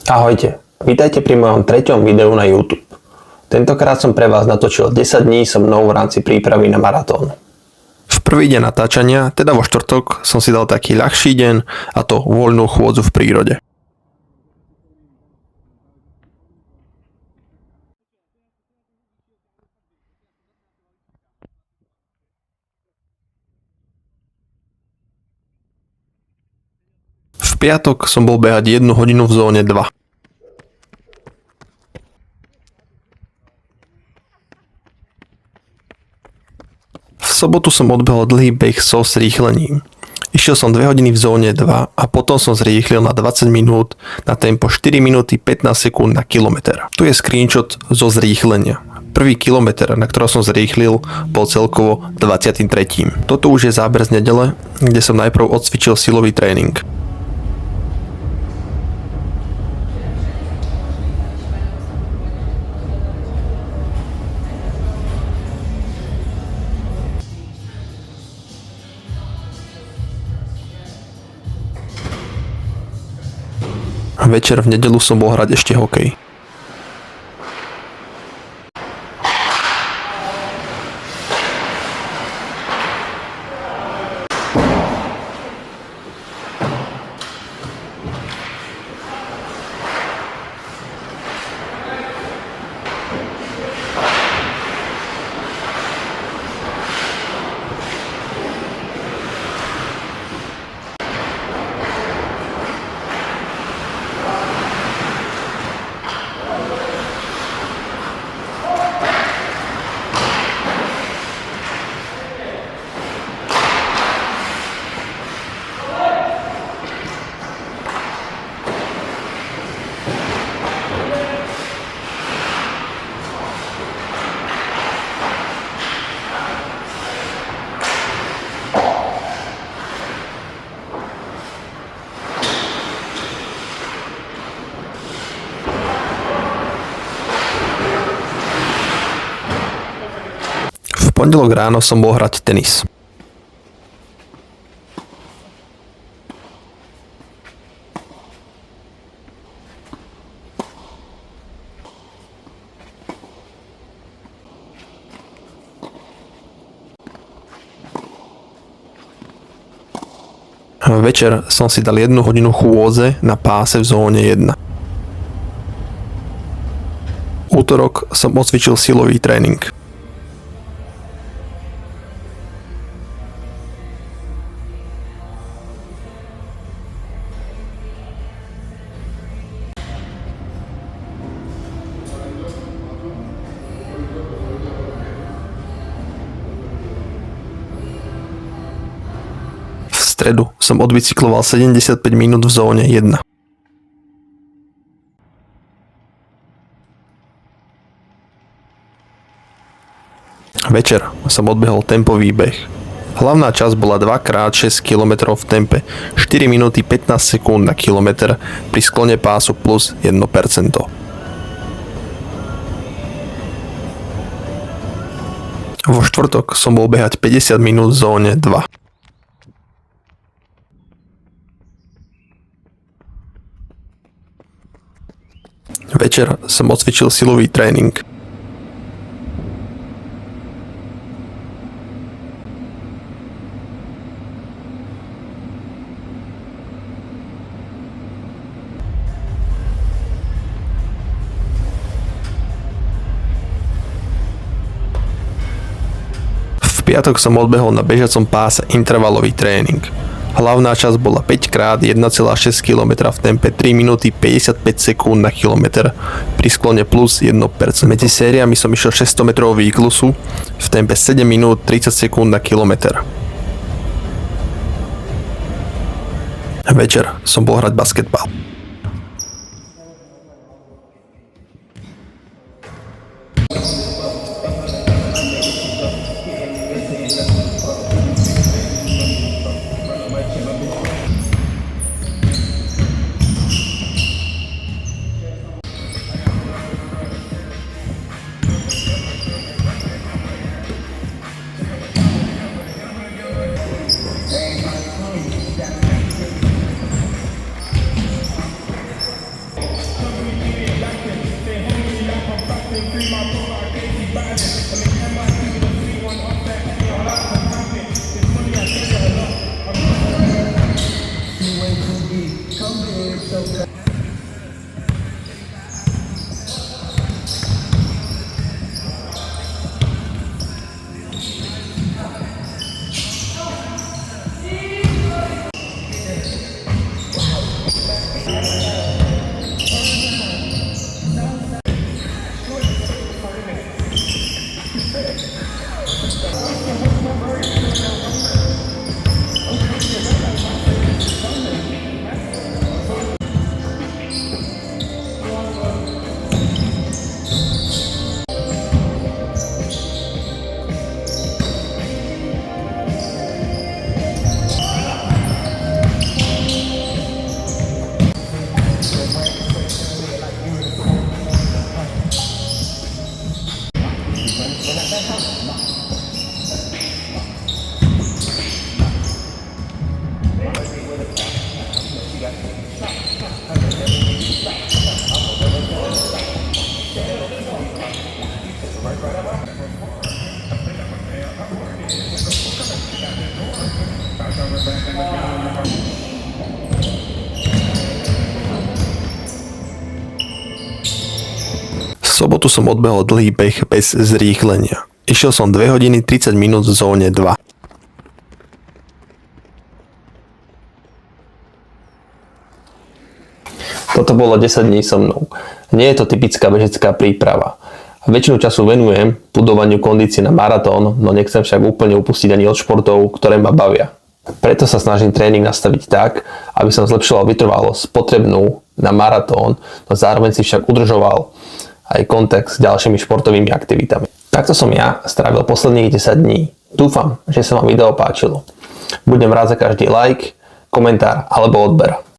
Ahojte, vítajte pri mojom treťom videu na YouTube. Tentokrát som pre vás natočil 10 dní so mnou v rámci prípravy na maratón. V prvý deň natáčania, teda vo štvrtok, som si dal taký ľahší deň, a to voľnú chôdzu v prírode. V piatok som bol behať 1 hodinu v zóne 2. V sobotu som odbehol dlhý beh so zrýchlením. Išiel som 2 hodiny v zóne 2 a potom som zrýchlil na 20 minút na tempo 4 minúty 15 sekúnd na kilometr. Tu je screenshot zo zrýchlenia. Prvý kilometr, na ktorom som zrýchlil, bol celkovo 23. Toto už je záber z nedele, kde som najprv odcvičil silový tréning. Večer v nedeľu som bol hrať ešte hokej. V pondelok ráno som bol hrať tenis. Večer som si dal 1 hodinu chôdze na páse v zóne 1. Útorok som odcvičil silový tréning. V stredu som odbicykloval 75 minút v zóne 1. Večer som odbehol tempový beh. Hlavná časť bola 2x6 km v tempe 4 minúty 15 sekúnd na kilometr pri sklone pásu plus 1%. Vo štvrtok som bol behať 50 minút v zóne 2. Večer som odcvičil silový tréning. V piatok som odbehol na bežiacom páse intervalový tréning. Hlavná časť bola 5x1,6 km v tempe 3 minúty 55 sekúnd na kilometr pri sklone plus 1%. Medzi sériami som išiel 600 metrov výklusu v tempe 7 minút 30 sekúnd na kilometr. Večer som bol hrať basketbal. V sobotu som odbehol dlhý beh bez zrýchlenia. Išiel som 2 hodiny 30 minút v zóne 2. Toto bolo 10 dní so mnou. Nie je to typická bežecká príprava. Väčšinu času venujem budovaniu kondície na maratón, no nechcem však úplne upustiť ani od športov, ktoré ma bavia. Preto sa snažím tréning nastaviť tak, aby som zlepšoval vytrvalosť potrebnú na maratón, no zároveň si však udržoval aj kontakt s ďalšími športovými aktivitami. Takto som ja strávil posledných 10 dní. Dúfam, že sa vám video páčilo. Budem rád za každý like, komentár alebo odber.